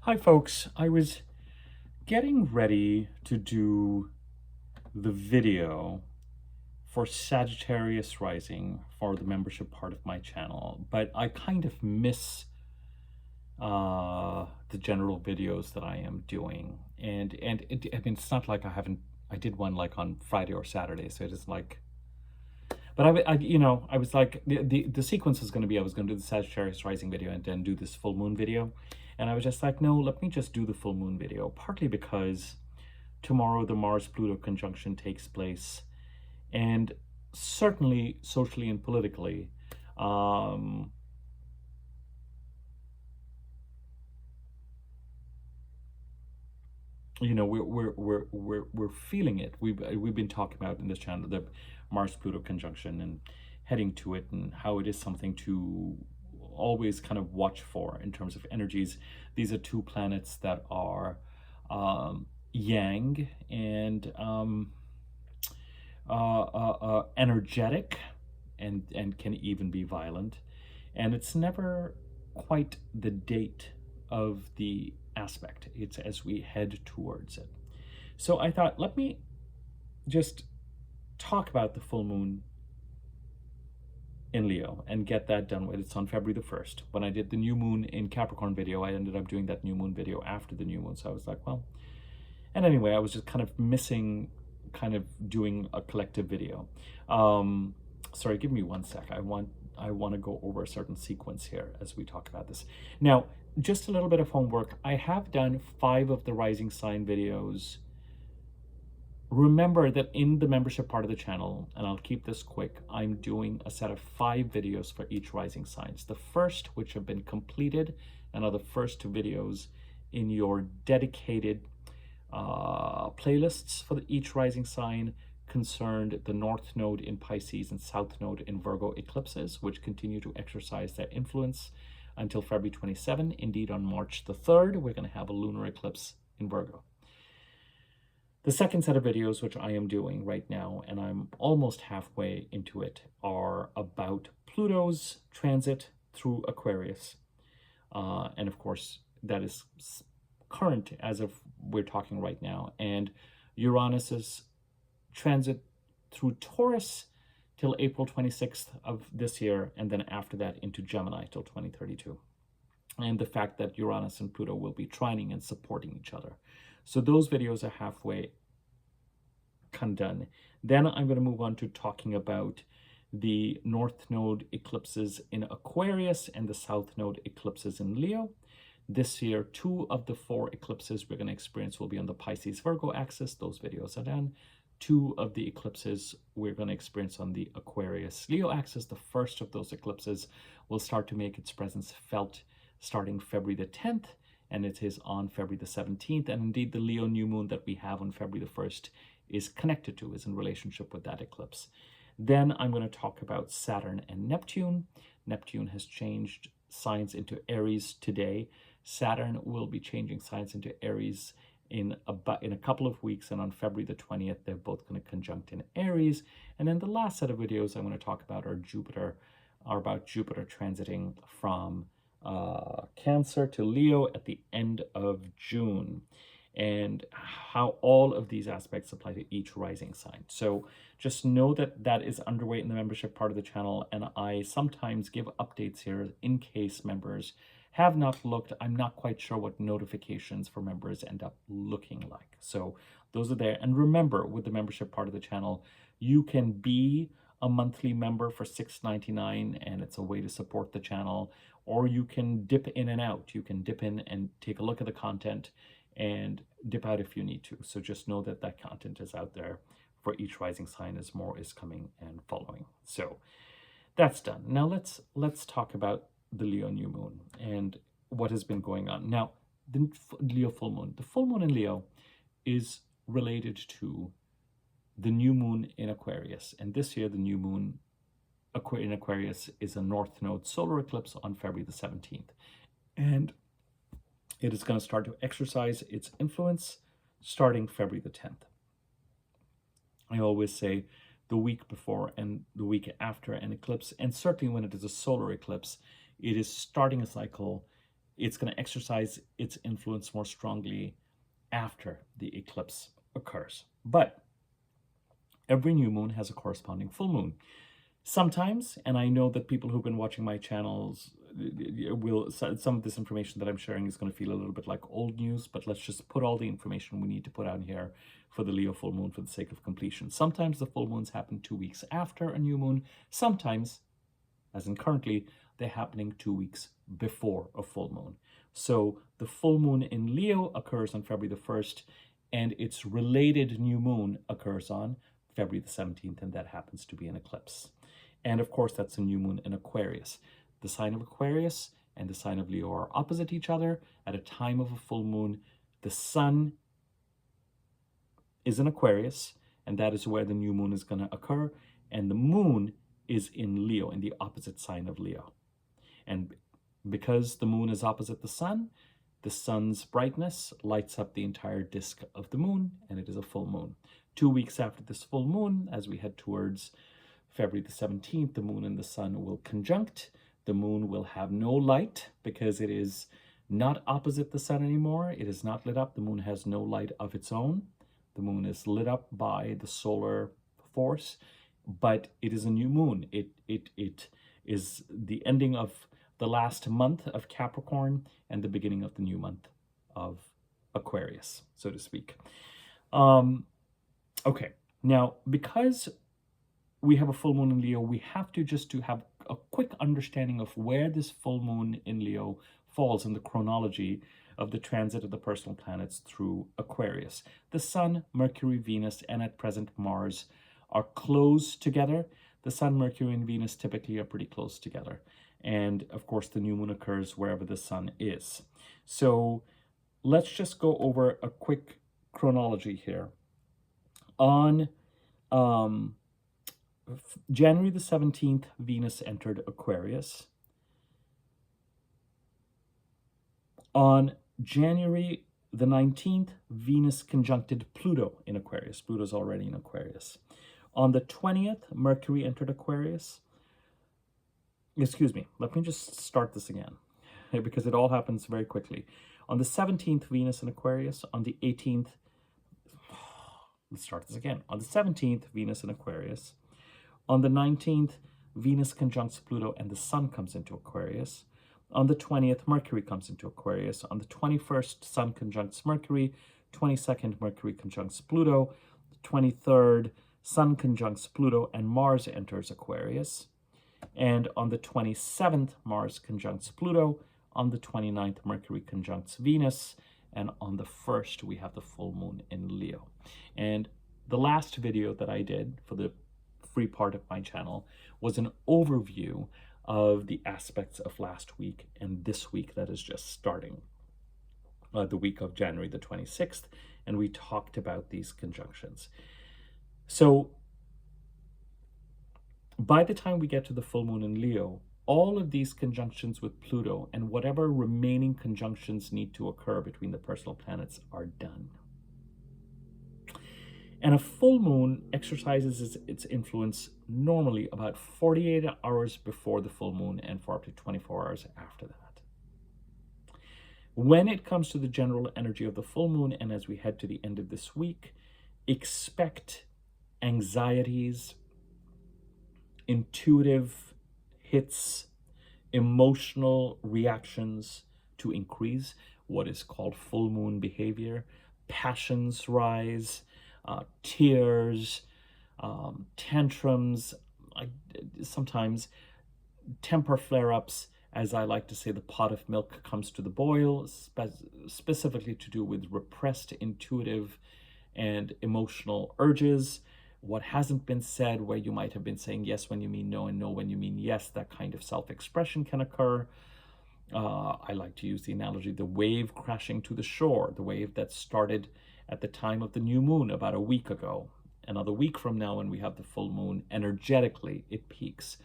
Hi folks, I was getting ready to do the video for Sagittarius Rising for the membership part of my channel, but I kind of miss the general videos that I am doing. I mean, it's not like I did one like on Friday or Saturday, so it is like, but I was like, the sequence was going to be, I was going to do the Sagittarius Rising video and then do this full moon video. And I was just like, no, let me just do the full moon video, partly because tomorrow the Mars-Pluto conjunction takes place. And certainly socially and politically, um, we're feeling it. We've been talking about in this channel the Mars-Pluto conjunction and heading to it, and how it is something to always kind of watch for in terms of energies. These are two planets that are yang and energetic, and can even be violent. And it's never quite the date of the aspect. It's as we head towards it. So I thought, let me just talk about the full moon in Leo and get that done with. It's on February the 1st. When I did the new moon in Capricorn video, I ended up doing that new moon video after the new moon. So I was like, well, and anyway, I was just kind of missing kind of doing a collective video. Sorry, give me one sec. I want to go over a certain sequence here as we talk about this. Now, just a little bit of homework. I have done 5 of the rising sign videos. Remember that in the membership part of the channel, and I'll keep this quick, I'm doing a set of 5 videos for each rising signs. The first, which have been completed, and are the first 2 videos in your dedicated playlists for each rising sign, concerned the North Node in Pisces and South Node in Virgo eclipses, which continue to exercise their influence until February 27. Indeed, on March the 3rd, we're going to have a lunar eclipse in Virgo. The second set of videos, which I am doing right now, and I'm almost halfway into it, are about Pluto's transit through Aquarius. And of course, that is current as of we're talking right now. And Uranus's transit through Taurus till April 26th of this year, and then after that into Gemini till 2032. And the fact that Uranus and Pluto will be trining and supporting each other. So those videos are halfway done. Then I'm going to move on to talking about the North Node eclipses in Aquarius and the South Node eclipses in Leo. This year, 2 of the 4 eclipses we're going to experience will be on the Pisces-Virgo axis. Those videos are done. 2 of the eclipses we're going to experience on the Aquarius-Leo axis. The first of those eclipses will start to make its presence felt starting February the 10th, and it is on February the 17th. And indeed, the Leo new moon that we have on February the 1st is connected to, is in relationship with that eclipse. Then I'm going to talk about Saturn and Neptune. Neptune has changed signs into Aries today. Saturn will be changing signs into Aries in a couple of weeks, and on February the 20th, they're both going to conjunct in Aries. And then the last set of videos I'm going to talk about are about Jupiter transiting from Cancer to Leo at the end of June, and how all of these aspects apply to each rising sign. So just know that that is underway in the membership part of the channel, and I sometimes give updates here in case members have not looked. I'm not quite sure what notifications for members end up looking like. So those are there. And remember, with the membership part of the channel, you can be a monthly member for $6.99, and it's a way to support the channel. Or you can dip in and out. You can dip in and take a look at the content and dip out if you need to. So just know that that content is out there for each rising sign as more is coming and following. So that's done. Now let's talk about the Leo new moon and what has been going on. Now, the Leo full moon. The full moon in Leo is related to the new moon in Aquarius. And this year, the new moon in Aquarius is a North Node solar eclipse on February the 17th. And it is going to start to exercise its influence starting February the 10th. I always say the week before and the week after an eclipse, and certainly when it is a solar eclipse, it is starting a cycle it's going to exercise its influence more strongly after the eclipse occurs. But every new moon has a corresponding full moon. Sometimes, and I know that people who've been watching my channels will, some of this information that I'm sharing is going to feel a little bit like old news, but let's just put all the information we need to put on here for the Leo full moon for the sake of completion. Sometimes the full moons happen 2 weeks after a new moon. Sometimes, as in currently, they're happening 2 weeks before a full moon. So the full moon in Leo occurs on February the 1st, and its related new moon occurs on February the 17th, and that happens to be an eclipse. And of course, that's a new moon in Aquarius. The sign of Aquarius and the sign of Leo are opposite each other. At a time of a full moon, the sun is in Aquarius, and that is where the new moon is going to occur. And the moon is in Leo, in the opposite sign of Leo. And because the moon is opposite the sun's brightness lights up the entire disk of the moon, and it is a full moon. 2 weeks after this full moon, as we head towards February the 17th, the moon and the sun will conjunct. The moon will have no light because it is not opposite the sun anymore. It is not lit up. The moon has no light of its own. The moon is lit up by the solar force, but it is a new moon. It is the ending of the last month of Capricorn and the beginning of the new month of Aquarius, so to speak. Okay, now because we have a full moon in Leo, we have to just to have a quick understanding of where this full moon in Leo falls in the chronology of the transit of the personal planets through Aquarius. The Sun, Mercury, Venus, and at present Mars are close together. The Sun, Mercury, and Venus typically are pretty close together. And of course, the new moon occurs wherever the sun is. So let's just go over a quick chronology here. On January the 17th, Venus entered Aquarius. On January the 19th, Venus conjuncted Pluto in Aquarius. Pluto's already in Aquarius. On the 20th, Mercury entered Aquarius. Excuse me, let me just start this again, because it all happens very quickly. On the 17th, Venus in Aquarius. On the 18th, let's start this again. On the 17th, Venus in Aquarius. On the 19th, Venus conjuncts Pluto and the sun comes into Aquarius. On the 20th, Mercury comes into Aquarius. On the 21st, Sun conjuncts Mercury. 22nd, Mercury conjuncts Pluto. 23rd, Sun conjuncts Pluto and Mars enters Aquarius. And on the 27th, Mars conjuncts Pluto. On the 29th, Mercury conjuncts Venus. And on the 1st, we have the full moon in Leo. And the last video that I did for the free part of my channel was an overview of the aspects of last week and this week that is just starting, the week of January the 26th, and we talked about these conjunctions. So by the time we get to the full moon in Leo, all of these conjunctions with Pluto and whatever remaining conjunctions need to occur between the personal planets are done. And a full moon exercises its influence normally about 48 hours before the full moon and for up to 24 hours after that. When it comes to the general energy of the full moon, and as we head to the end of this week, expect anxieties, intuitive hits, emotional reactions to increase, what is called full moon behavior. Passions rise, tears, tantrums, sometimes temper flare-ups. As I like to say, the pot of milk comes to the boil, specifically to do with repressed intuitive and emotional urges. What hasn't been said, where you might have been saying yes when you mean no and no when you mean yes, that kind of self-expression can occur. I like to use the analogy, the wave crashing to the shore, the wave that started at the time of the new moon about a week ago. Another week from now, when we have the full moon, energetically it peaks.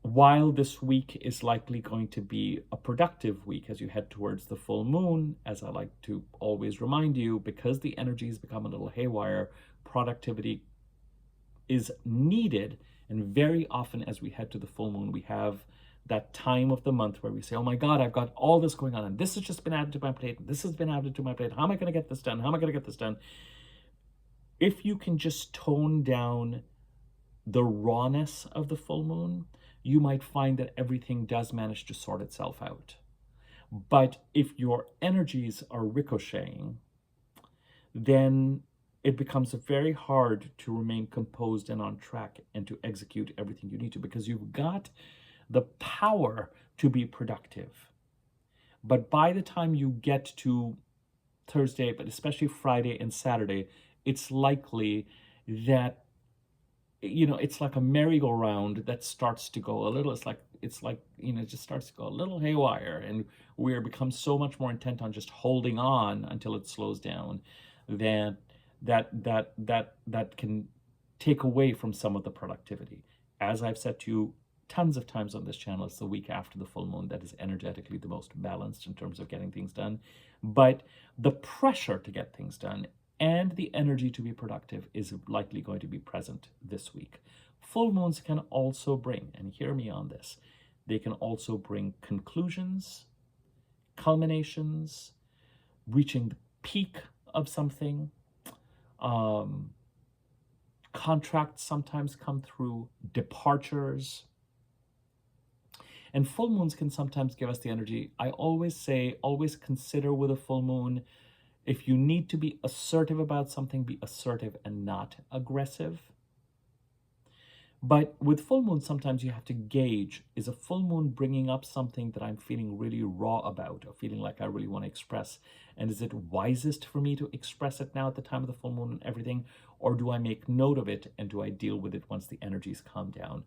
While this week is likely going to be a productive week as you head towards the full moon, as I like to always remind you, because the energies become a little haywire, productivity is needed. And very often as we head to the full moon, we have that time of the month where we say, oh my God, I've got all this going on, and this has just been added to my plate, and this has been added to my plate. How am I going to get this done? How am I going to get this done? If you can just tone down the rawness of the full moon, you might find that everything does manage to sort itself out. But if your energies are ricocheting, then it becomes very hard to remain composed and on track and to execute everything you need to, because you've got the power to be productive. But by the time you get to Thursday, but especially Friday and Saturday, it's likely that, it's like a merry-go-round that starts to go a little, it just starts to go a little haywire, and we become so much more intent on just holding on until it slows down that that can take away from some of the productivity. As I've said to you tons of times on this channel, it's the week after the full moon that is energetically the most balanced in terms of getting things done. But the pressure to get things done and the energy to be productive is likely going to be present this week. Full moons can also bring, and hear me on this, they can also bring conclusions, culminations, reaching the peak of something. Contracts sometimes come through, departures. And full moons can sometimes give us the energy. I always say, always consider with a full moon, if you need to be assertive about something, be assertive and not aggressive. But with full moon, sometimes you have to gauge, is a full moon bringing up something that I'm feeling really raw about, or feeling like I really want to express? And is it wisest for me to express it now at the time of the full moon and everything? Or do I make note of it and do I deal with it once the energies calm down?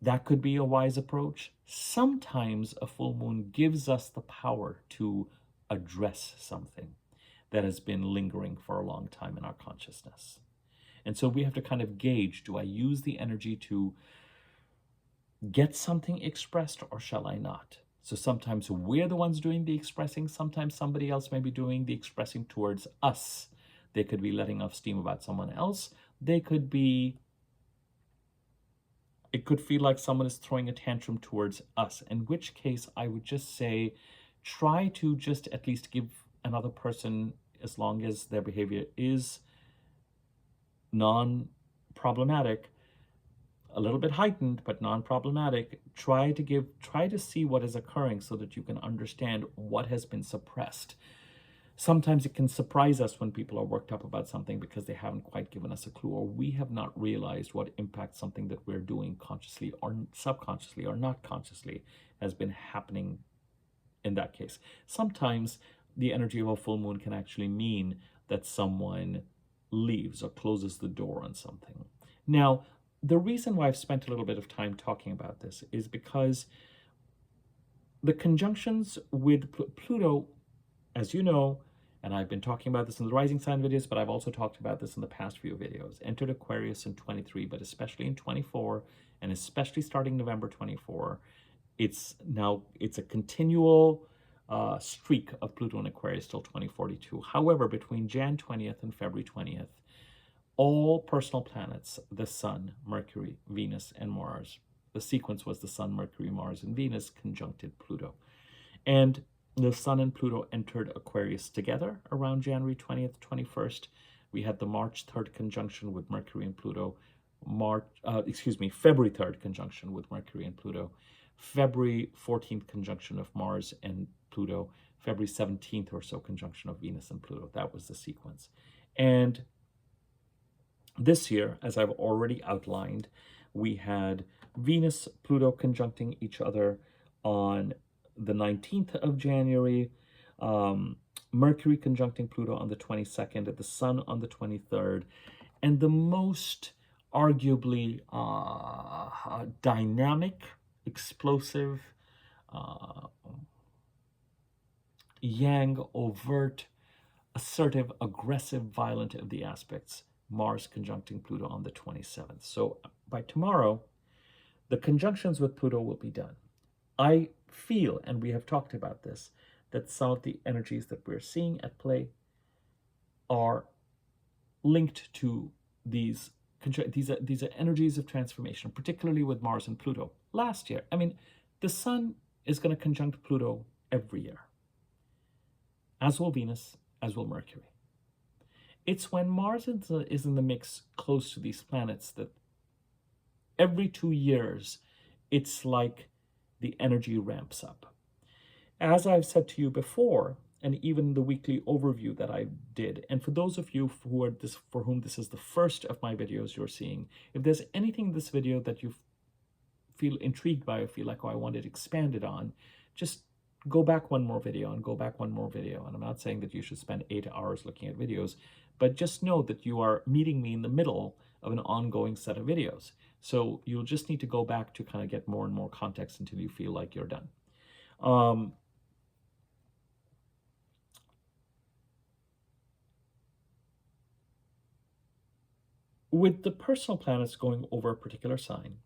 That could be a wise approach. Sometimes a full moon gives us the power to address something that has been lingering for a long time in our consciousness. And so we have to kind of gauge, do I use the energy to get something expressed or shall I not? So sometimes we're the ones doing the expressing. Sometimes somebody else may be doing the expressing towards us. They could be letting off steam about someone else. It could feel like someone is throwing a tantrum towards us, in which case I would just say, try to just at least give another person, as long as their behavior is non-problematic, a little bit heightened, but non-problematic, try to see what is occurring so that you can understand what has been suppressed. Sometimes it can surprise us when people are worked up about something because they haven't quite given us a clue, or we have not realized what impact something that we're doing consciously or subconsciously or not consciously has been happening in that case. Sometimes the energy of a full moon can actually mean that someone leaves or closes the door on something. Now, the reason why I've spent a little bit of time talking about this is because the conjunctions with Pluto, as you know, and I've been talking about this in the rising sign videos, but I've also talked about this in the past few videos, entered Aquarius in 23, but especially in 24, and especially starting November 24, it's a continual streak of Pluto in Aquarius till 2042. However, between Jan 20th and February 20th, all personal planets, the Sun, Mercury, Venus, and Mars, the sequence was the Sun, Mercury, Mars, and Venus conjuncted Pluto. And the Sun and Pluto entered Aquarius together around January 20th, 21st. We had the March 3rd conjunction with Mercury and Pluto. February 3rd conjunction with Mercury and Pluto. February 14th conjunction of Mars and Pluto. February 17th or so conjunction of Venus and Pluto. That was the sequence. And this year, as I've already outlined, we had Venus, Pluto conjuncting each other on the 19th of January, Mercury conjuncting Pluto on the 22nd, the Sun on the 23rd, and the most arguably dynamic, explosive, yang, overt, assertive, aggressive, violent of the aspects, Mars conjuncting Pluto on the 27th. So by tomorrow, the conjunctions with Pluto will be done. I feel, and we have talked about this, that some of the energies that we're seeing at play are linked to these are energies of transformation, particularly with Mars and Pluto. Last year, The Sun is going to conjunct Pluto every year, as will Venus, as will Mercury. It's when Mars is in the mix close to these planets that every 2 years, it's like the energy ramps up. As I've said to you before, and even the weekly overview that I did, and for those of you for whom this is the first of my videos you're seeing, if there's anything in this video that you feel intrigued by or feel like, oh, I want it expanded on, just go back one more video and go back one more video. And I'm not saying that you should spend 8 hours looking at videos, but just know that you are meeting me in the middle of an ongoing set of videos. So you'll just need to go back to kind of get more and more context until you feel like you're done. With the personal planets going over a particular sign,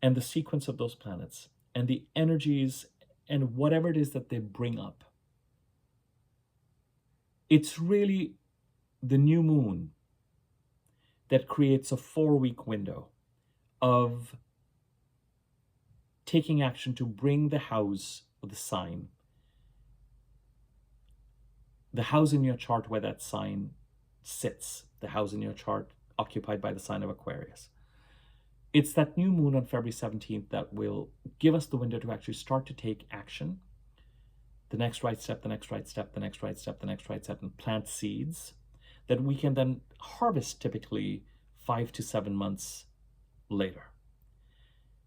and the sequence of those planets, and the energies, and whatever it is that they bring up, it's really the new moon that creates a 4-week window of taking action to bring the house or the sign, the house in your chart where that sign sits, the house in your chart occupied by the sign of Aquarius. It's that new moon on February 17th that will give us the window to actually start to take action. The next right step, the next right step, the next right step, the next right step, and plant seeds that we can then harvest typically 5 to 7 months later.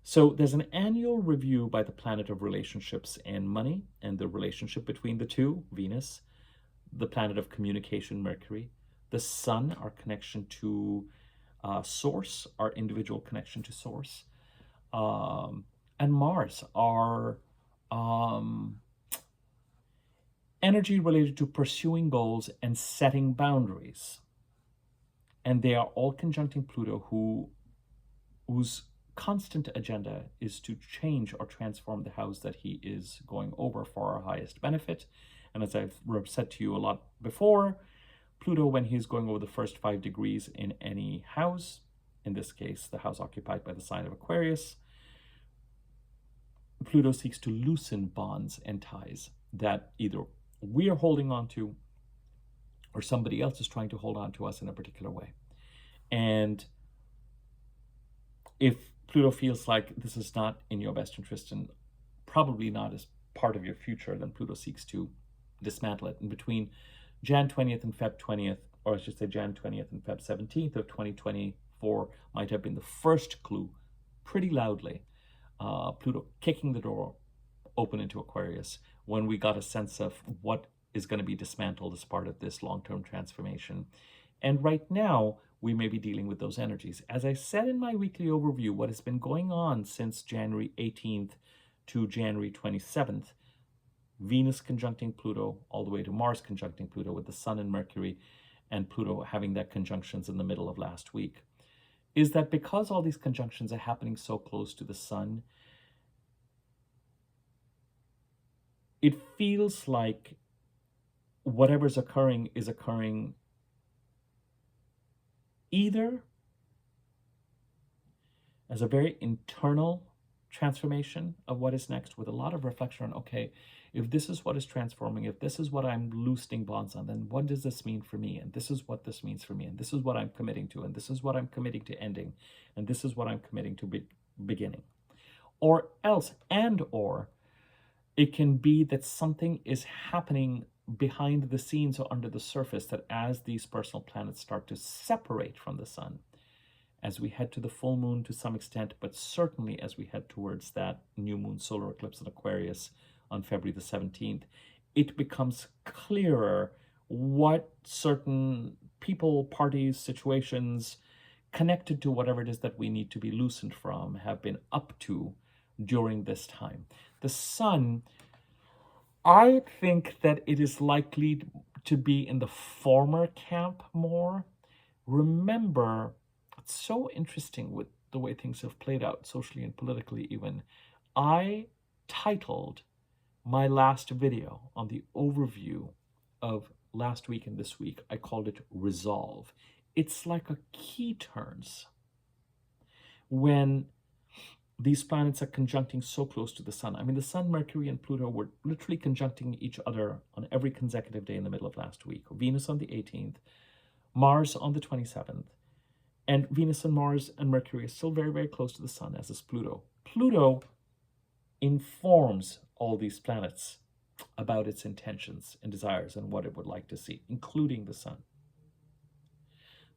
So there's an annual review by the planet of relationships and money, and the relationship between the two, Venus, the planet of communication, Mercury, the Sun, our connection to source, our individual connection to source, and Mars, our energy related to pursuing goals and setting boundaries. And they are all conjuncting Pluto, whose constant agenda is to change or transform the house that he is going over for our highest benefit. And as I've said to you a lot before, Pluto, when he's going over the first 5 degrees in any house, in this case, the house occupied by the sign of Aquarius, Pluto seeks to loosen bonds and ties that either we are holding on to or somebody else is trying to hold on to us in a particular way. And if Pluto feels like this is not in your best interest and probably not as part of your future, then Pluto seeks to dismantle it. And between Jan 20th and Feb 20th, or I should say Jan 20th and Feb 17th of 2024 might have been the first clue, pretty loudly, Pluto kicking the door open into Aquarius, when we got a sense of what is going to be dismantled as part of this long-term transformation. And right now, we may be dealing with those energies. As I said in my weekly overview, what has been going on since January 18th to January 27th, Venus conjuncting Pluto, all the way to Mars conjuncting Pluto, with the Sun and Mercury, and Pluto having that conjunctions in the middle of last week, is that because all these conjunctions are happening so close to the Sun, it feels like whatever's occurring is occurring either as a very internal transformation of what is next, with a lot of reflection on, okay, if this is what is transforming, if this is what I'm loosening bonds on, then what does this mean for me? And this is what this means for me. And this is what I'm committing to. And this is what I'm committing to ending. And this is what I'm committing to beginning. Or else, or it can be that something is happening behind the scenes or under the surface, that as these personal planets start to separate from the Sun, as we head to the full moon to some extent, but certainly as we head towards that new moon solar eclipse in Aquarius on February the 17th, it becomes clearer what certain people, parties, situations connected to whatever it is that we need to be loosened from have been up to during this time. The Sun, I think that it is likely to be in the former camp more. Remember, it's so interesting with the way things have played out socially and politically even. I titled my last video on the overview of last week and this week, I called it Resolve. It's like a key turns when these planets are conjuncting so close to the sun. I mean, the sun, Mercury, and Pluto were literally conjuncting each other on every consecutive day in the middle of last week. Venus on the 18th, Mars on the 27th, and Venus and Mars and Mercury are still very, very close to the sun, as is Pluto. Pluto informs all these planets about its intentions and desires and what it would like to see, including the sun.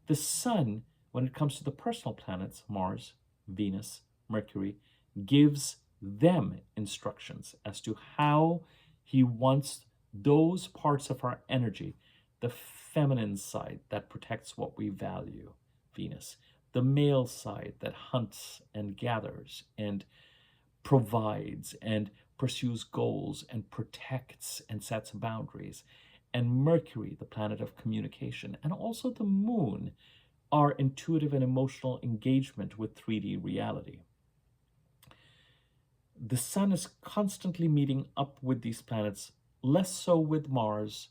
The sun, when it comes to the personal planets, Mars, Venus, Mercury, gives them instructions as to how he wants those parts of our energy, the feminine side that protects what we value, Venus, the male side that hunts and gathers and provides and pursues goals and protects and sets boundaries, and Mercury, the planet of communication, and also the moon, our intuitive and emotional engagement with 3D reality. The sun is constantly meeting up with these planets, less so with Mars,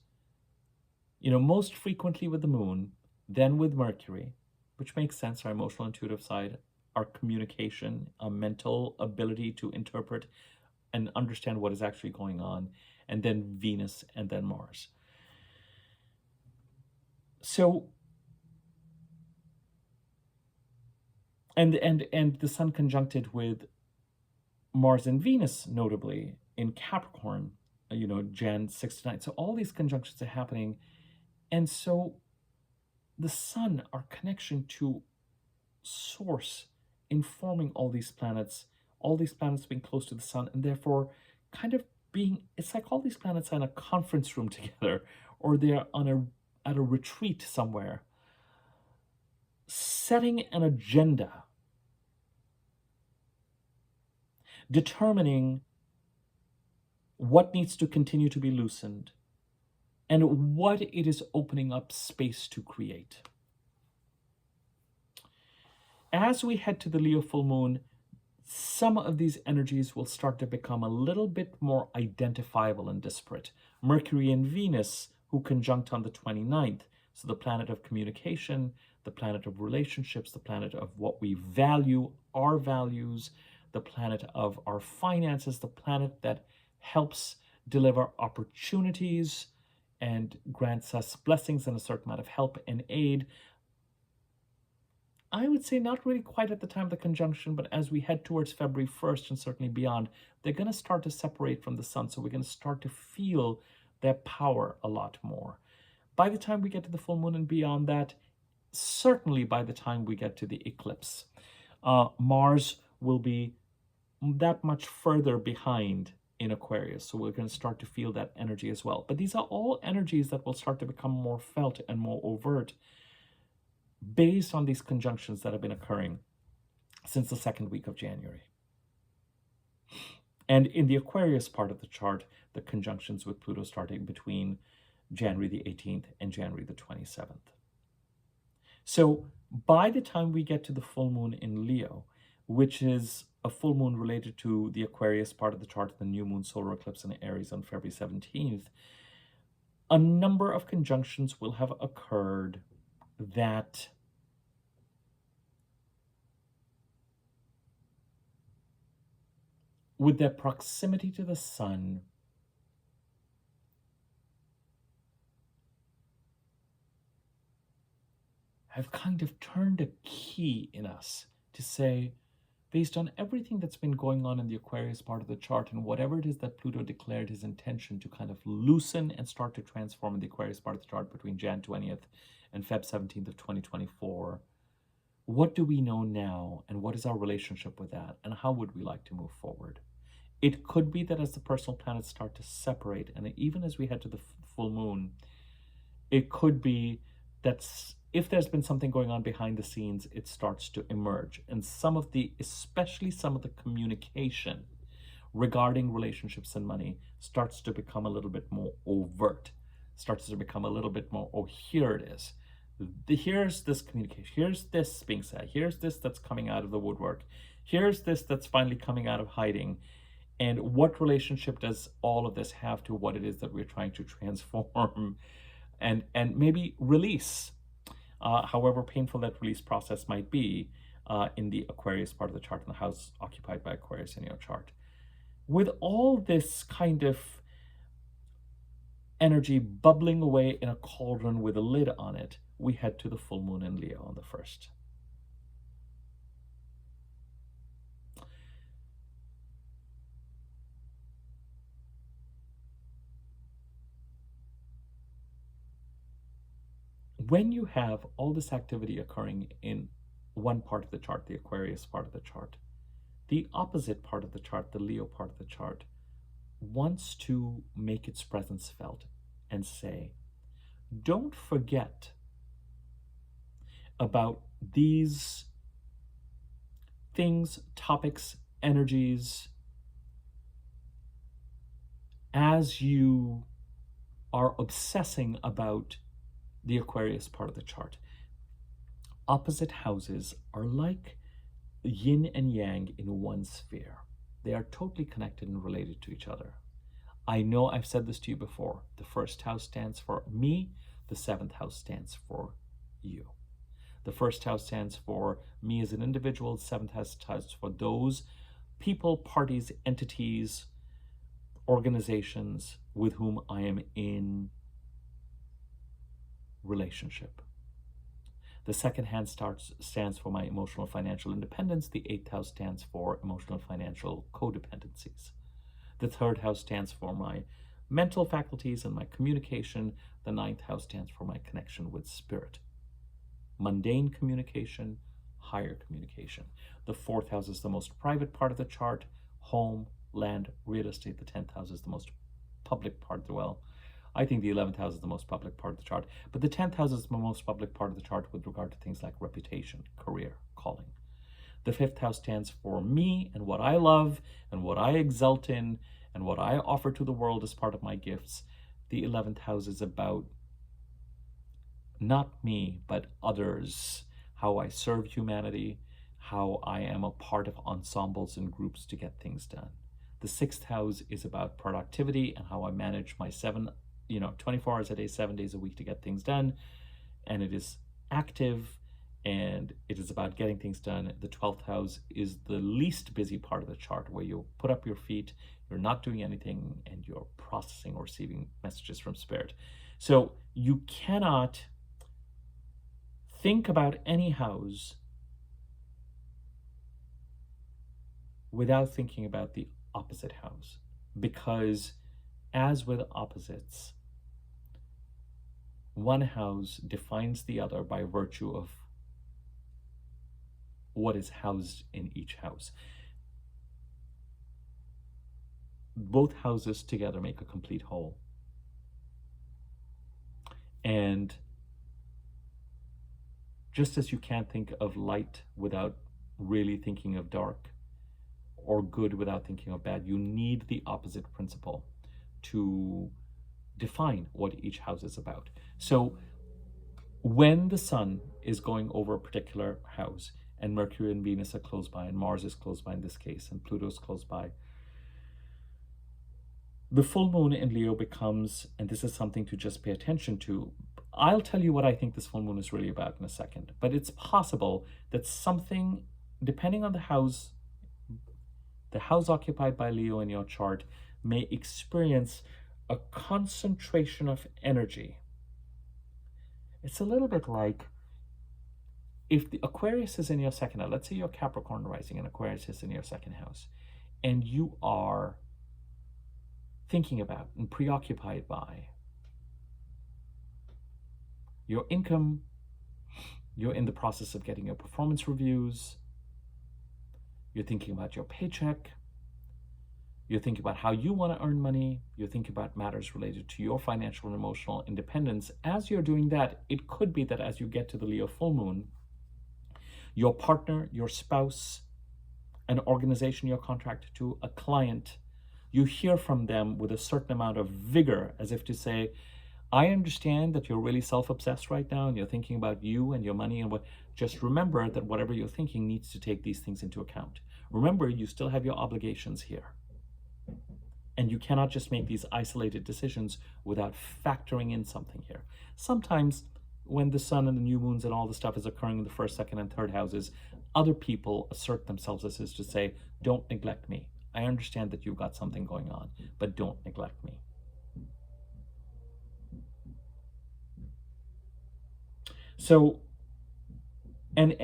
most frequently with the moon, then with Mercury, which makes sense, our emotional intuitive side, our communication, our mental ability to interpret and understand what is actually going on, and then Venus, and then Mars. So, and the sun conjuncted with Mars and Venus, notably in Capricorn, Jan 6 to 9. So all these conjunctions are happening, and so the sun, our connection to source, informing all these planets being close to the sun, and therefore kind of being, it's like all these planets are in a conference room together, or they're at a retreat somewhere, setting an agenda, determining what needs to continue to be loosened and what it is opening up space to create. As we head to the Leo full moon, some of these energies will start to become a little bit more identifiable and disparate. Mercury and Venus, who conjunct on the 29th, so the planet of communication, the planet of relationships, the planet of what we value, our values, the planet of our finances, the planet that helps deliver opportunities and grants us blessings and a certain amount of help and aid. I would say not really quite at the time of the conjunction, but as we head towards February 1st and certainly beyond, they're going to start to separate from the sun. So we're going to start to feel their power a lot more. By the time we get to the full moon and beyond that, certainly by the time we get to the eclipse, Mars will be that much further behind in Aquarius. So we're going to start to feel that energy as well. But these are all energies that will start to become more felt and more overt based on these conjunctions that have been occurring since the second week of January. And in the Aquarius part of the chart, the conjunctions with Pluto starting between January the 18th and January the 27th. So by the time we get to the full moon in Leo, which is a full moon related to the Aquarius part of the chart, the new moon solar eclipse in Aries on February 17th, a number of conjunctions will have occurred that with their proximity to the sun have kind of turned a key in us to say, based on everything that's been going on in the Aquarius part of the chart and whatever it is that Pluto declared his intention to kind of loosen and start to transform in the Aquarius part of the chart between Jan 20th and Feb 17th of 2024, what do we know now and what is our relationship with that and how would we like to move forward? It could be that as the personal planets start to separate and even as we head to the full moon, it could be that if there's been something going on behind the scenes, it starts to emerge. And especially some of the communication regarding relationships and money starts to become a little bit more overt, starts to become a little bit more, oh, here it is. Here's this communication. Here's this being said. Here's this that's coming out of the woodwork. Here's this that's finally coming out of hiding. And what relationship does all of this have to what it is that we're trying to transform and maybe release, however painful that release process might be, in the Aquarius part of the chart, in the house occupied by Aquarius in your chart. With all this kind of energy bubbling away in a cauldron with a lid on it, we head to the full moon in Leo on the 1st. When you have all this activity occurring in one part of the chart, the Aquarius part of the chart, the opposite part of the chart, the Leo part of the chart, wants to make its presence felt and say, don't forget about these things, topics, energies, as you are obsessing about the Aquarius part of the chart. Opposite houses are like yin and yang in one sphere. They are totally connected and related to each other. I know I've said this to you before. The 1st house stands for me. The 7th house stands for you. The 1st house stands for me as an individual. The 7th house stands for those people, parties, entities, organizations with whom I am in relationship. The 2nd hand stands for my emotional financial independence. The 8th house stands for emotional financial codependencies. The 3rd house stands for my mental faculties and my communication. The 9th house stands for my connection with spirit. Mundane communication, higher communication. The 4th house is the most private part of the chart. Home, land, real estate. The 10th house is the most public part of the well. I think the 11th house is the most public part of the chart, but the 10th house is the most public part of the chart with regard to things like reputation, career, calling. The 5th house stands for me and what I love and what I exult in and what I offer to the world as part of my gifts. The 11th house is about not me, but others, how I serve humanity, how I am a part of ensembles and groups to get things done. The 6th house is about productivity and how I manage my 24 hours a day, 7 days a week to get things done. And it is active and it is about getting things done. The 12th house is the least busy part of the chart, where you put up your feet, you're not doing anything, and you're processing or receiving messages from spirit. So you cannot think about any house without thinking about the opposite house, because as with opposites, one house defines the other by virtue of what is housed in each house. Both houses together make a complete whole. And just as you can't think of light without really thinking of dark, or good without thinking of bad, you need the opposite principle to define what each house is about. So when the sun is going over a particular house, and Mercury and Venus are close by, and Mars is close by in this case, and Pluto is close by, the full moon in Leo becomes, and this is something to just pay attention to. I'll tell you what I think this full moon is really about in a second, but it's possible that something, depending on the house occupied by Leo in your chart, may experience a concentration of energy. It's a little bit like if the Aquarius is in your 2nd house, let's say you're Capricorn rising and Aquarius is in your 2nd house, and you are thinking about and preoccupied by your income, you're in the process of getting your performance reviews, you're thinking about your paycheck, you're thinking about how you want to earn money, you're thinking about matters related to your financial and emotional independence. As you're doing that, it could be that as you get to the Leo full moon, your partner, your spouse, an organization you're contracted to, a client, you hear from them with a certain amount of vigor, as if to say, I understand that you're really self-obsessed right now and you're thinking about you and your money and what. Just remember that whatever you're thinking needs to take these things into account. Remember, you still have your obligations here. And you cannot just make these isolated decisions without factoring in something here. Sometimes when the sun and the new moons and all the stuff is occurring in the 1st, 2nd, and 3rd houses, other people assert themselves as is to say, don't neglect me. I understand that you've got something going on, but don't neglect me. So, and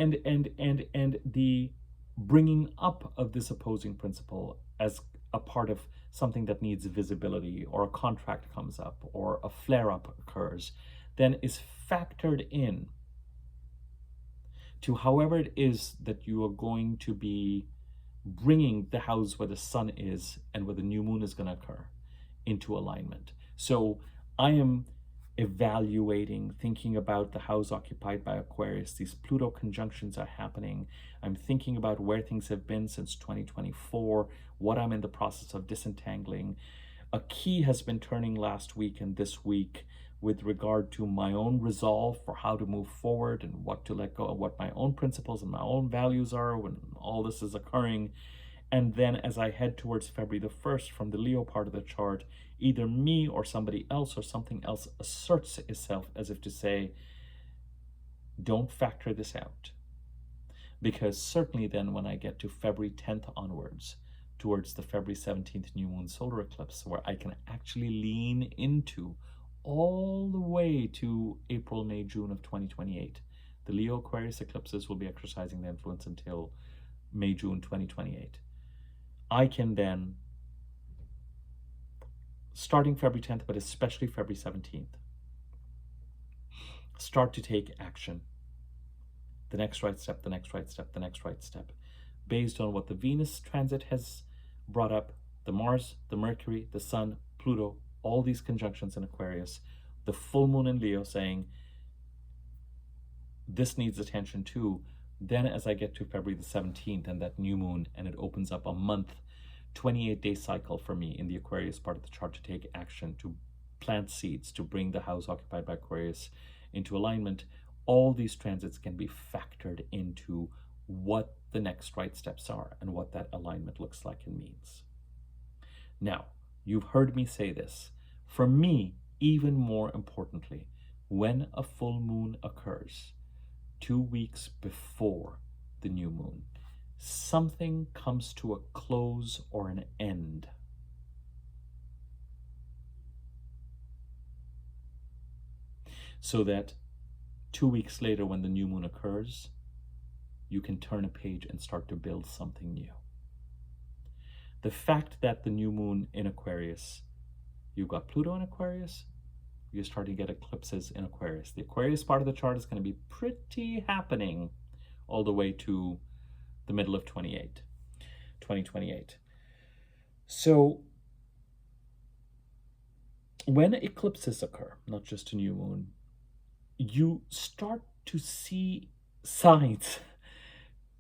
the bringing up of this opposing principle as a part of something that needs visibility, or a contract comes up, or a flare-up occurs, then is factored in to however it is that you are going to be bringing the house where the sun is and where the new moon is going to occur into alignment. So I am evaluating, thinking about the house occupied by Aquarius. These Pluto conjunctions are happening. I'm thinking about where things have been since 2024, what I'm in the process of disentangling. A key has been turning last week and this week with regard to my own resolve for how to move forward and what to let go of, what my own principles and my own values are when all this is occurring. And then as I head towards February the 1st from the Leo part of the chart, either me or somebody else or something else asserts itself as if to say, don't factor this out. Because certainly then when I get to February 10th onwards, towards the February 17th new moon solar eclipse, where I can actually lean into all the way to April, May, June of 2028. The Leo Aquarius eclipses will be exercising their influence until May, June 2028. I can then, starting February 10th, but especially February 17th, start to take action. The next right step, the next right step, the next right step, based on what the Venus transit has brought up, the Mars, the Mercury, the Sun, Pluto, all these conjunctions in Aquarius, the full moon in Leo saying, this needs attention too. Then as I get to February the 17th and that new moon, and it opens up a month, 28-day cycle for me in the Aquarius part of the chart to take action, to plant seeds, to bring the house occupied by Aquarius into alignment. All these transits can be factored into what the next right steps are and what that alignment looks like and means. Now, you've heard me say this. For me, even more importantly, when a full moon occurs, 2 weeks before the new moon, something comes to a close or an end. So that 2 weeks later, when the new moon occurs, you can turn a page and start to build something new. The fact that the new moon in Aquarius, you've got Pluto in Aquarius, you're starting to get eclipses in Aquarius. The Aquarius part of the chart is going to be pretty happening all the way to the middle of 2028. So when eclipses occur, not just a new moon, you start to see signs.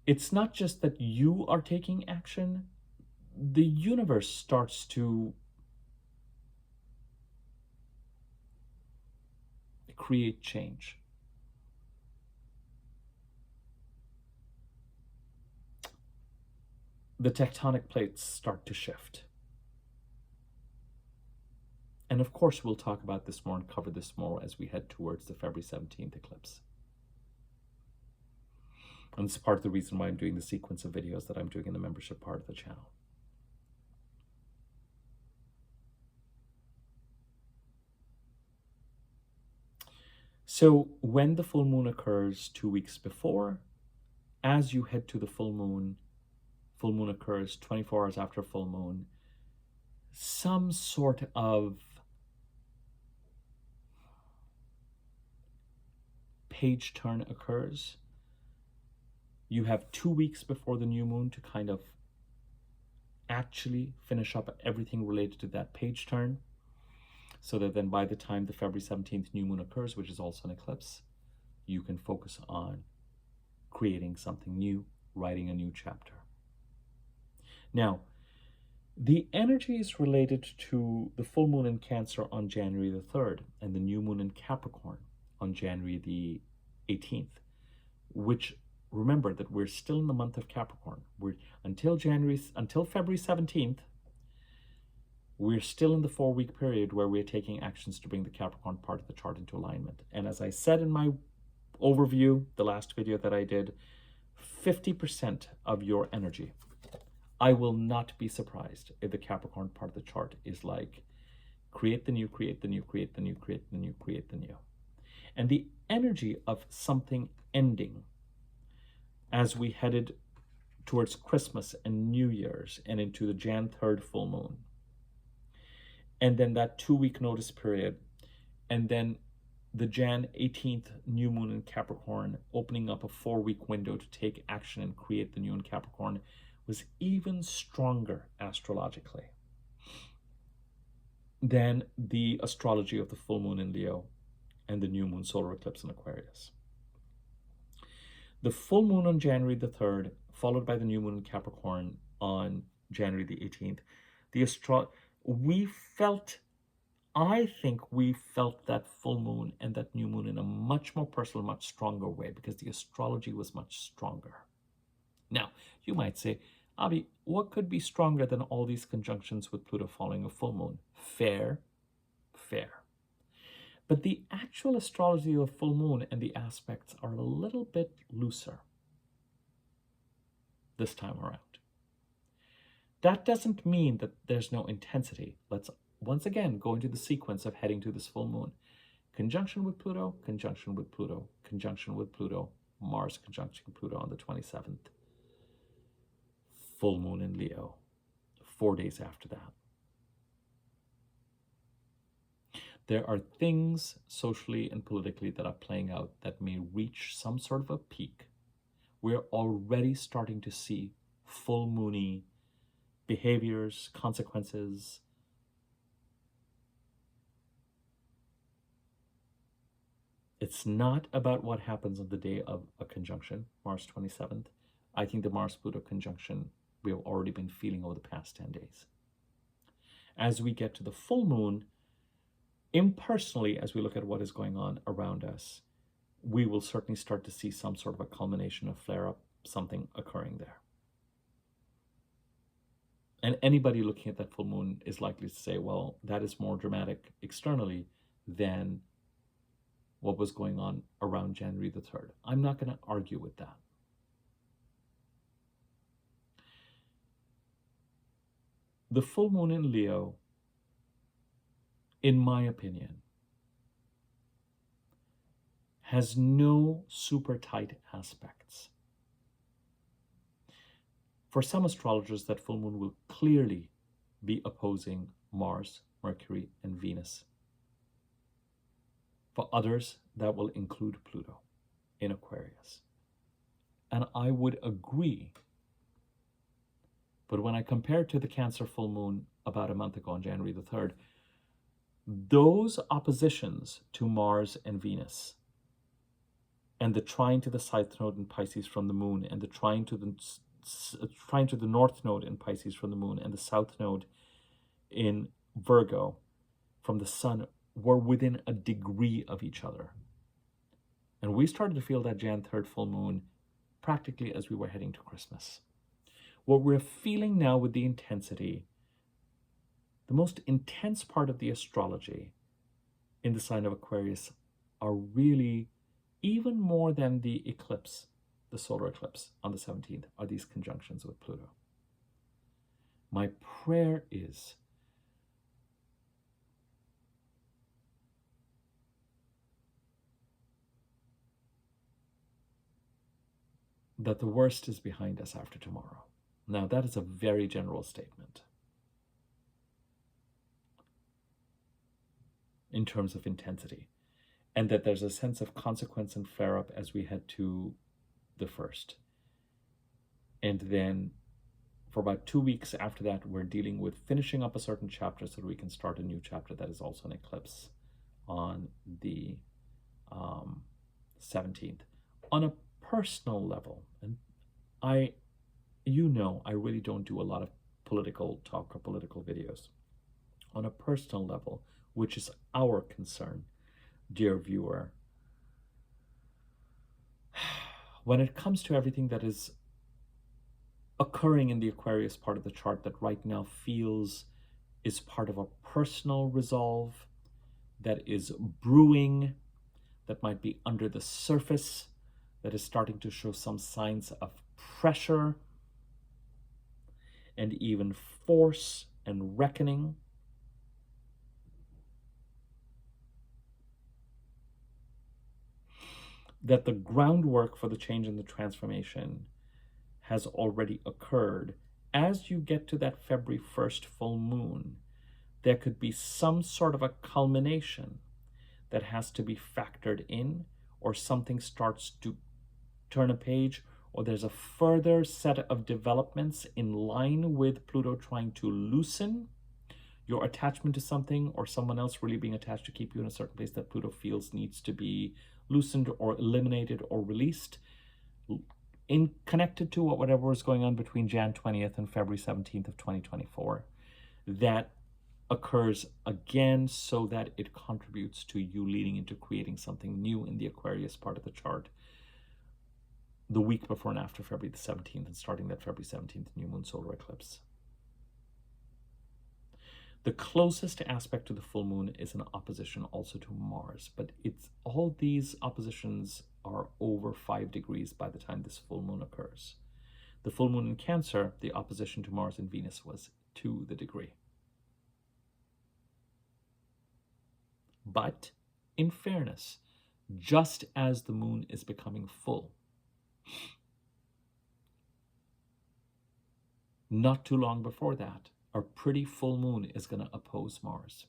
It's not just that you are taking action, the universe starts to create change. The tectonic plates start to shift. And of course, we'll talk about this more and cover this more as we head towards the February 17th eclipse. And it's part of the reason why I'm doing the sequence of videos that I'm doing in the membership part of the channel. So when the full moon occurs 2 weeks before, as you head to the full moon occurs 24 hours after full moon, some sort of page turn occurs. You have 2 weeks before the new moon to kind of actually finish up everything related to that page turn, so that then by the time the February 17th new moon occurs, which is also an eclipse, you can focus on creating something new, writing a new chapter. Now, the energies related to the full moon in Cancer on January the 3rd and the new moon in Capricorn on January the 18th, which, remember that we're still in the month of Capricorn. Until February 17th, we're still in the 4-week period where we're taking actions to bring the Capricorn part of the chart into alignment. And as I said in my overview, the last video that I did, 50% of your energy. I will not be surprised if the Capricorn part of the chart is like create the new, create the new, create the new, create the new, create the new. And the energy of something ending as we headed towards Christmas and New Year's and into the Jan 3rd full moon. And then that 2-week notice period. And then the Jan 18th new moon in Capricorn, opening up a 4-week window to take action and create the new in Capricorn, was even stronger astrologically than the astrology of the full moon in Leo and the new moon solar eclipse in Aquarius. The full moon on January the 3rd, followed by the new moon in Capricorn on January the 18th, I think we felt that full moon and that new moon in a much more personal, much stronger way because the astrology was much stronger. Now, you might say, Avi, what could be stronger than all these conjunctions with Pluto following a full moon? Fair. But the actual astrology of full moon and the aspects are a little bit looser this time around. That doesn't mean that there's no intensity. Let's once again go into the sequence of heading to this full moon. Conjunction with Pluto, conjunction with Pluto, conjunction with Pluto, Mars conjunction Pluto on the 27th. Full moon in Leo, 4 days after that. There are things socially and politically that are playing out that may reach some sort of a peak. We're already starting to see full moony behaviors, consequences. It's not about what happens on the day of a conjunction, Mars 27th. I think the Mars-Pluto conjunction we have already been feeling over the past 10 days. As we get to the full moon, impersonally, as we look at what is going on around us, we will certainly start to see some sort of a culmination of flare-up, something occurring there. And anybody looking at that full moon is likely to say, well, that is more dramatic externally than what was going on around January the 3rd. I'm not going to argue with that. The full moon in Leo, in my opinion, has no super tight aspects. For some astrologers, that full moon will clearly be opposing Mars, Mercury, and Venus. For others, that will include Pluto in Aquarius. And I would agree. But when I compare to the Cancer full moon about a month ago on January the 3rd, those oppositions to Mars and Venus, and the trine to the South Node in Pisces from the moon, and the trine to the North Node in Pisces from the moon, and the South Node in Virgo from the sun, were within a degree of each other. And we started to feel that Jan 3rd full moon practically as we were heading to Christmas. What we're feeling now with the intensity, the most intense part of the astrology in the sign of Aquarius are really, even more than the eclipse, the solar eclipse on the 17th, are these conjunctions with Pluto. My prayer is that the worst is behind us after tomorrow. Now, that is a very general statement in terms of intensity, and that there's a sense of consequence and flare-up as we head to the 1st. And then for about 2 weeks after that, we're dealing with finishing up a certain chapter so that we can start a new chapter that is also an eclipse on the 17th. On a personal level, and I really don't do a lot of political talk or political videos. On a personal level, which is our concern, dear viewer, when it comes to everything that is occurring in the Aquarius part of the chart that right now feels is part of a personal resolve, that is brewing, that might be under the surface, that is starting to show some signs of pressure and even force and reckoning. That the groundwork for the change and the transformation has already occurred. As you get to that February 1st full moon, there could be some sort of a culmination that has to be factored in, or something starts to turn a page, or there's a further set of developments in line with Pluto trying to loosen your attachment to something, or someone else really being attached to keep you in a certain place that Pluto feels needs to be loosened or eliminated or released, in connected to whatever is going on between Jan 20th and February 17th of 2024. That occurs again so that it contributes to you leading into creating something new in the Aquarius part of the chart the week before and after February the 17th, and starting that February 17th new moon solar eclipse. The closest aspect to the full moon is an opposition also to Mars, but it's all these oppositions are over 5 degrees by the time this full moon occurs. The full moon in Cancer, the opposition to Mars and Venus was to the degree. But in fairness, just as the moon is becoming full, not too long before that, a pretty full moon is going to oppose Mars.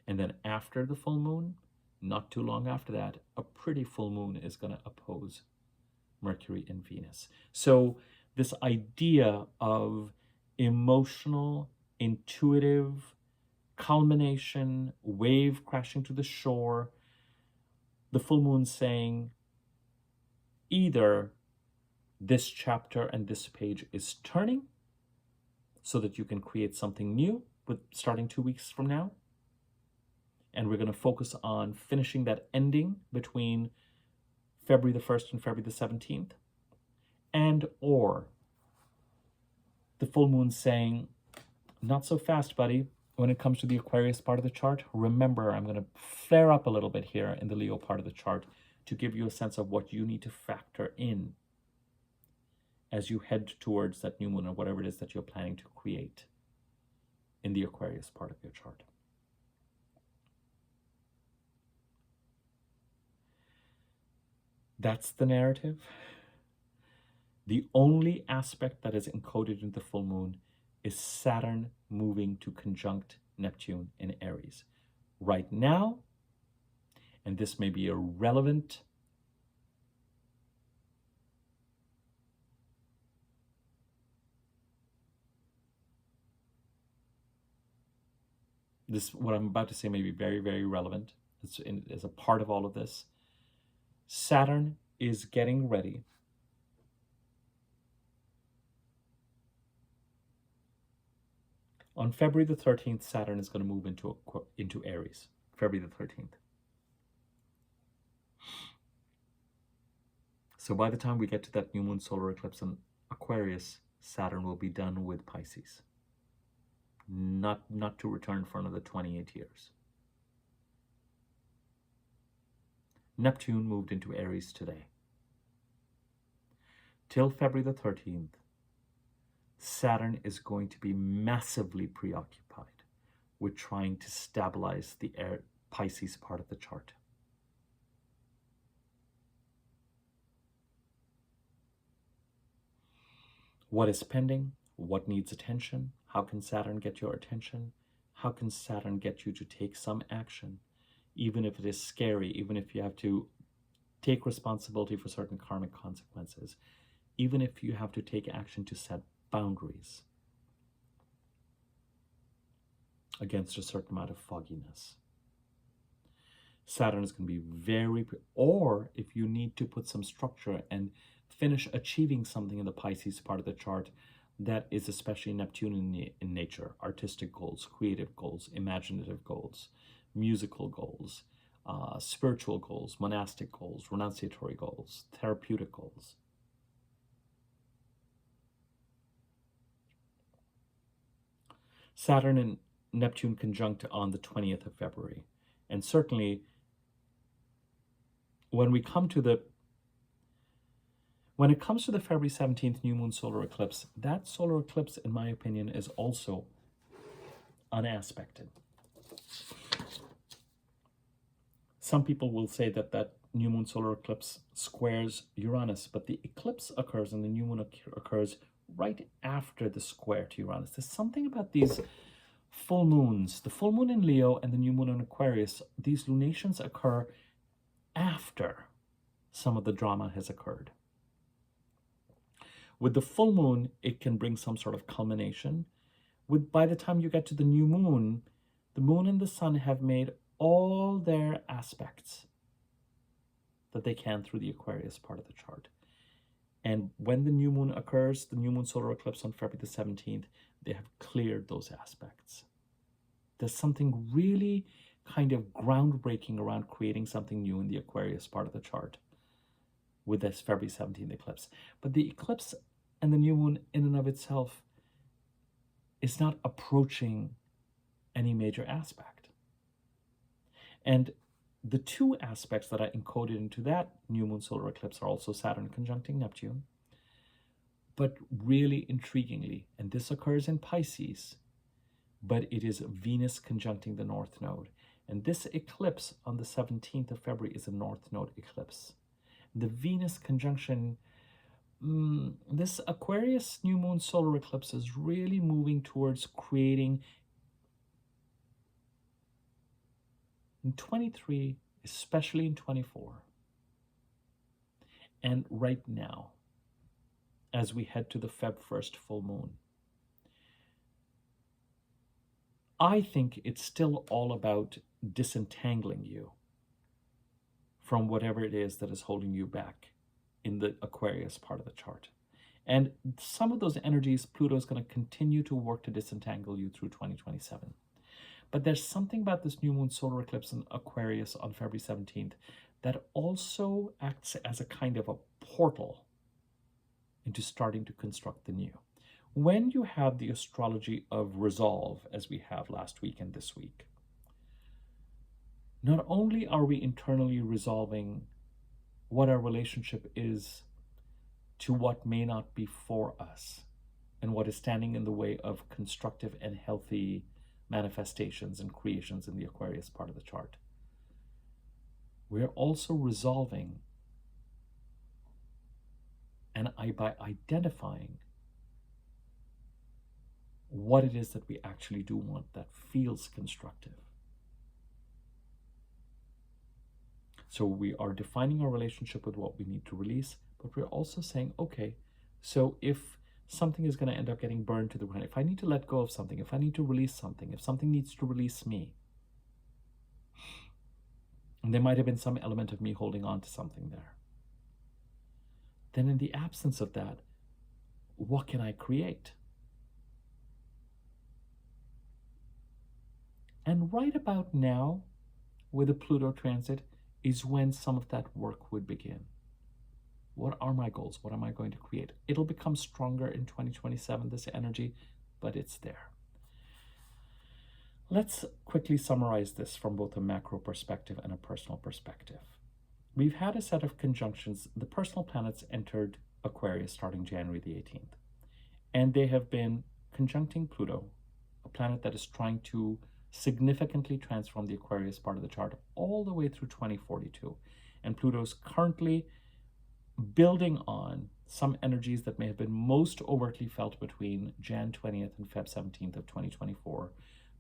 And then after the full moon, not too long after that, a pretty full moon is going to oppose Mercury and Venus. So this idea of emotional, intuitive culmination, wave crashing to the shore, the full moon saying either this chapter and this page is turning so that you can create something new with starting 2 weeks from now, and we're going to focus on finishing that ending between February the 1st and February the 17th, and or the full moon saying, not so fast, buddy. When it comes to the Aquarius part of the chart, remember, I'm going to flare up a little bit here in the Leo part of the chart to give you a sense of what you need to factor in as you head towards that new moon or whatever it is that you're planning to create in the Aquarius part of your chart. That's the narrative. The only aspect that is encoded in the full moon is Saturn moving to conjunct Neptune in Aries. Right now, and this may be irrelevant, this, what I'm about to say may be very, very relevant. It's as a part of all of this. Saturn is getting ready on February the 13th. Saturn is going to move into Aries, February the 13th. So by the time we get to that new moon solar eclipse in Aquarius, Saturn will be done with Pisces. Not to return for another 28 years. Neptune moved into Aries today. Till February the 13th, Saturn is going to be massively preoccupied with trying to stabilize the Pisces part of the chart. What is pending? What needs attention? How can Saturn get your attention? How can Saturn get you to take some action, even if it is scary, even if you have to take responsibility for certain karmic consequences, even if you have to take action to set boundaries against a certain amount of fogginess. Saturn is going to be very, or if you need to put some structure and finish achieving something in the Pisces part of the chart that is especially Neptune in nature, artistic goals, creative goals, imaginative goals, musical goals, spiritual goals, monastic goals, renunciatory goals, therapeutic goals. Saturn and Neptune conjunct on the 20th of February. And certainly when we come to the When it comes to the February 17th new moon solar eclipse, that solar eclipse, in my opinion, is also unaspected. Some people will say that that new moon solar eclipse squares Uranus, but the eclipse occurs and the new moon occurs right after the square to Uranus. There's something about these full moons, the full moon in Leo and the new moon in Aquarius, these lunations occur after some of the drama has occurred. With the full moon, it can bring some sort of culmination. By the time you get to the moon and the sun have made all their aspects that they can through the Aquarius part of the chart. And when the new moon occurs, the new moon solar eclipse on February the 17th, they have cleared those aspects. There's something really kind of groundbreaking around creating something new in the Aquarius part of the chart with this February 17th eclipse. But the eclipse and the new moon in and of itself is not approaching any major aspect. And the two aspects that I encoded into that new moon solar eclipse are also Saturn conjuncting Neptune. But really intriguingly, and this occurs in Pisces, but it is Venus conjuncting the North Node. And this eclipse on the 17th of February is a North Node eclipse. The Venus conjunction, this Aquarius new moon solar eclipse is really moving towards creating in 23, especially in 24, and right now, as we head to the Feb 1st full moon. I think it's still all about disentangling you from whatever it is that is holding you back in the Aquarius part of the chart. And some of those energies, Pluto is going to continue to work to disentangle you through 2027. But there's something about this new moon solar eclipse in Aquarius on February 17th that also acts as a kind of a portal into starting to construct the new. When you have the astrology of resolve, as we have last week and this week, not only are we internally resolving what our relationship is to what may not be for us and what is standing in the way of constructive and healthy manifestations and creations in the Aquarius part of the chart, we're also resolving and by identifying what it is that we actually do want that feels constructive. So we are defining our relationship with what we need to release, but we're also saying, okay, so if something is going to end up getting burned to the ground, if I need to let go of something, if I need to release something, if something needs to release me, and there might have been some element of me holding on to something there, then in the absence of that, what can I create? And right about now, with the Pluto transit, is when some of that work would begin. What are my goals? What am I going to create? It'll become stronger in 2027, this energy, but it's there. Let's quickly summarize this from both a macro perspective and a personal perspective. We've had a set of conjunctions. The personal planets entered Aquarius starting January the 18th, and they have been conjuncting Pluto, a planet that is trying to significantly transform the Aquarius part of the chart all the way through 2042. And Pluto's currently building on some energies that may have been most overtly felt between Jan 20th and Feb 17th of 2024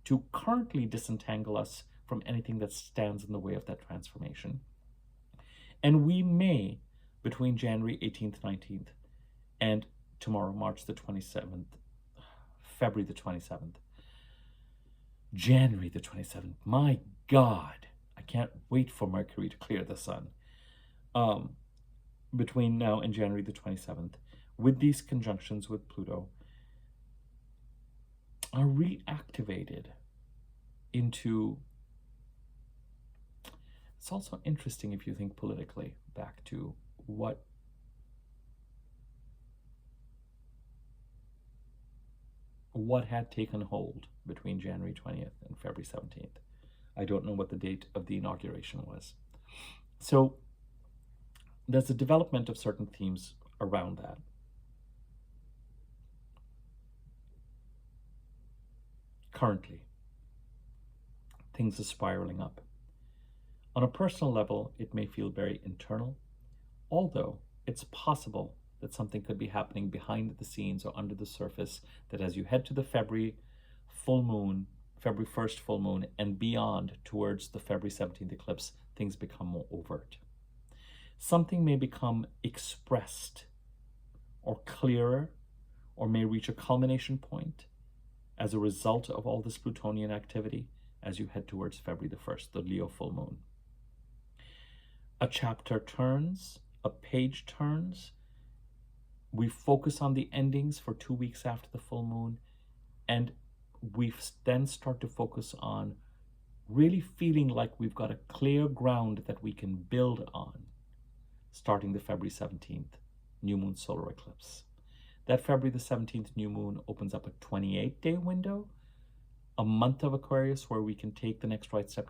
to currently disentangle us from anything that stands in the way of that transformation. And we may, between January 18th, 19th, and tomorrow, March the 27th, February the 27th, January the 27th, my God, I can't wait for Mercury to clear the sun. Between now and January the 27th, with these conjunctions with Pluto, are reactivated into... It's also interesting if you think politically back to what had taken hold between January 20th and February 17th. I don't know what the date of the inauguration was. So there's a development of certain themes around that. Currently, things are spiraling up. On a personal level, it may feel very internal, although it's possible that something could be happening behind the scenes or under the surface, that as you head to the February full moon, February 1st full moon, and beyond towards the February 17th eclipse, things become more overt. Something may become expressed or clearer, or may reach a culmination point as a result of all this Plutonian activity as you head towards February the 1st, the Leo full moon. A chapter turns, a page turns. We focus on the endings for 2 weeks after the full moon, and we then start to focus on really feeling like we've got a clear ground that we can build on, starting the February 17th new moon solar eclipse. That February the 17th new moon opens up a 28-day window, a month of Aquarius where we can take the next right step,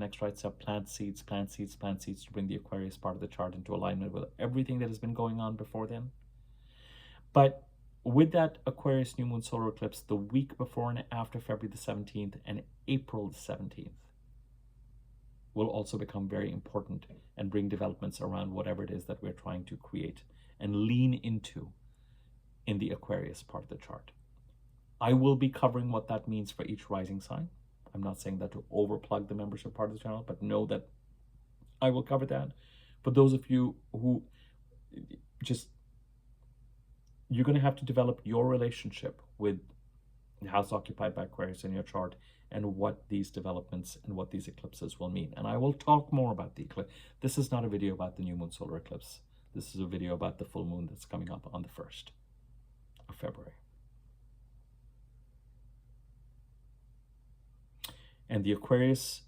plant seeds to bring the Aquarius part of the chart into alignment with everything that has been going on before then. But with that Aquarius new moon solar eclipse, the week before and after February the 17th and April the 17th will also become very important and bring developments around whatever it is that we're trying to create and lean into in the Aquarius part of the chart. I will be covering what that means for each rising sign. I'm not saying that to overplug the membership part of the channel, but know that I will cover that. For those of you who you're going to have to develop your relationship with the house occupied by Aquarius in your chart and what these developments and what these eclipses will mean. And I will talk more about the eclipse. This is not a video about the new moon solar eclipse. This is a video about the full moon that's coming up on the 1st of February. And the Aquarius,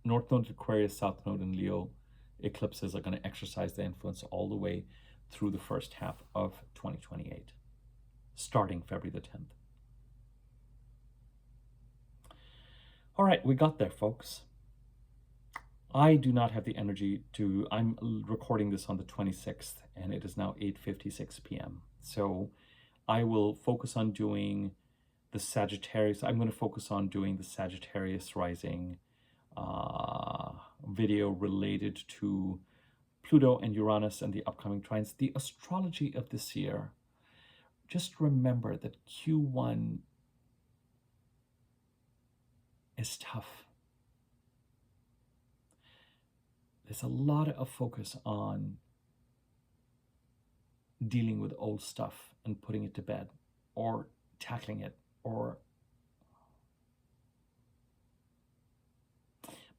North Node Aquarius, South Node in Leo eclipses are going to exercise their influence all the way through the first half of 2028, starting February the 10th. All right, we got there, folks. I do not have the energy to, I'm recording this on the 26th, and it is now 8:56 p.m. So I will focus on doing the Sagittarius. I'm going to focus on doing the Sagittarius rising video related to Pluto and Uranus and the upcoming trines. The astrology of this year, just remember that Q1 is tough. There's a lot of focus on dealing with old stuff and putting it to bed or tackling it, or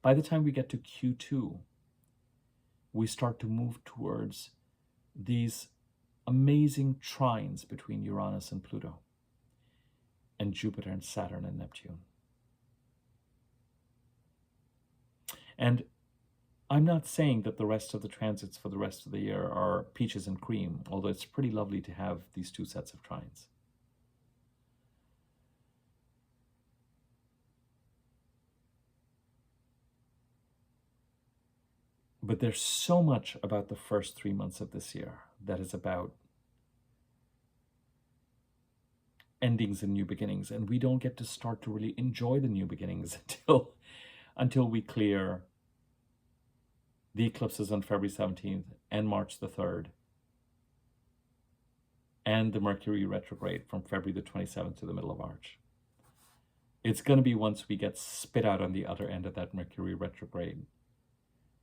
by the time we get to Q2, we start to move towards these amazing trines between Uranus and Pluto, and Jupiter and Saturn and Neptune. And I'm not saying that the rest of the transits for the rest of the year are peaches and cream, although it's pretty lovely to have these two sets of trines. But there's so much about the first 3 months of this year that is about endings and new beginnings, and we don't get to start to really enjoy the new beginnings until we clear the eclipses on February 17th and March the 3rd, and the Mercury retrograde from February the 27th to the middle of March. It's going to be once we get spit out on the other end of that Mercury retrograde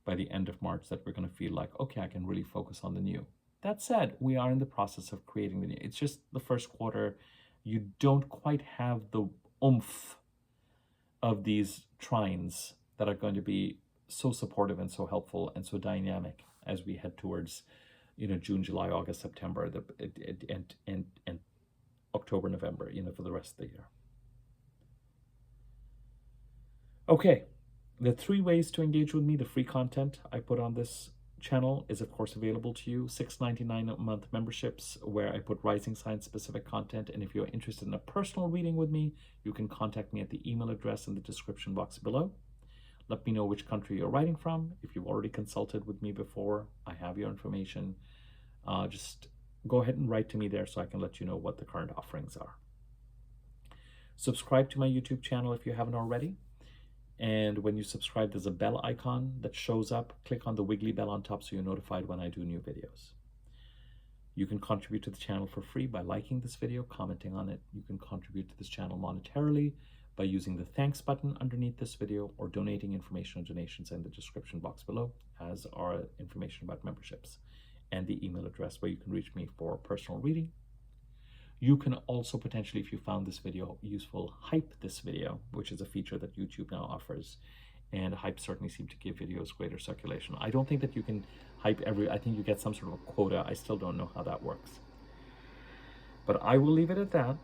by the end of March that we're going to feel like, okay, I can really focus on the new. That said, we are in the process of creating the new. It's just the first quarter, you don't quite have the oomph of these trines that are going to be so supportive and so helpful and so dynamic as we head towards, June, July, August, September, and October, November, for the rest of the year. Okay, the 3 ways to engage with me. The free content I put on this channel is, of course, available to you. $6.99 a month memberships where I put rising sign specific content. And if you're interested in a personal reading with me, you can contact me at the email address in the description box below. Let me know which country you're writing from. If you've already consulted with me before, I have your information. Just go ahead and write to me there so I can let you know what the current offerings are. Subscribe to my YouTube channel if you haven't already. And when you subscribe, there's a bell icon that shows up. Click on the wiggly bell on top so you're notified when I do new videos. You can contribute to the channel for free by liking this video, commenting on it. You can contribute to this channel monetarily by using the thanks button underneath this video, or donating information and donations in the description box below, as are information about memberships and the email address where you can reach me for personal reading. You can also potentially, if you found this video useful, hype this video, which is a feature that YouTube now offers. And hype certainly seems to give videos greater circulation. I don't think that you can hype I think you get some sort of a quota. I still don't know how that works. But I will leave it at that.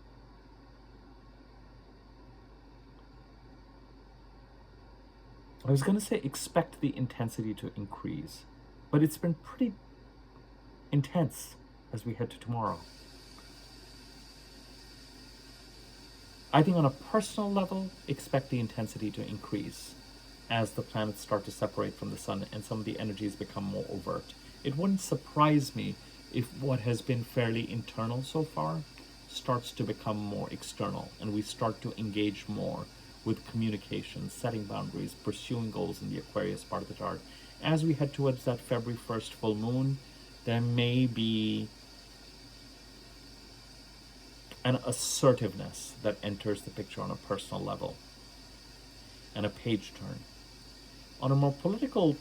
I was going to say expect the intensity to increase, but it's been pretty intense as we head to tomorrow. I think on a personal level, expect the intensity to increase as the planets start to separate from the sun and some of the energies become more overt. It wouldn't surprise me if what has been fairly internal so far starts to become more external, and we start to engage more with communication, setting boundaries, pursuing goals in the Aquarius part of the chart. As we head towards that February 1st full moon, there may be an assertiveness that enters the picture on a personal level, and a page turn. On a more political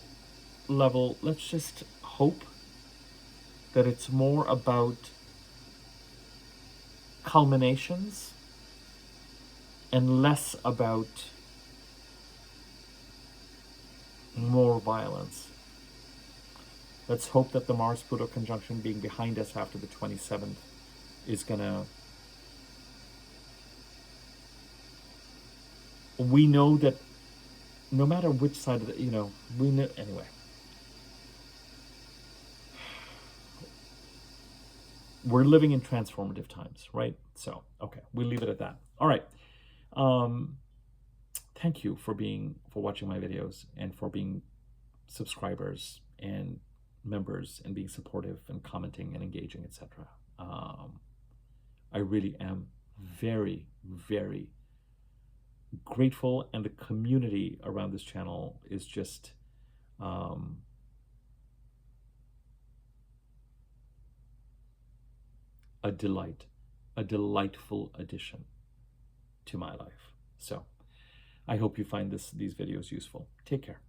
level, let's just hope that it's more about culminations and less about more violence. Let's hope that the Mars-Pluto conjunction being behind us after the 27th is gonna... We know that no matter which side of the, we know, anyway. We're living in transformative times, right? So, okay, we'll leave it at that. All right. Thank you for watching my videos, and for being subscribers and members, and being supportive and commenting and engaging, etc. I really am very, very grateful, and the community around this channel is just a delight, a delightful addition to my life. So I hope you find these videos useful. Take care.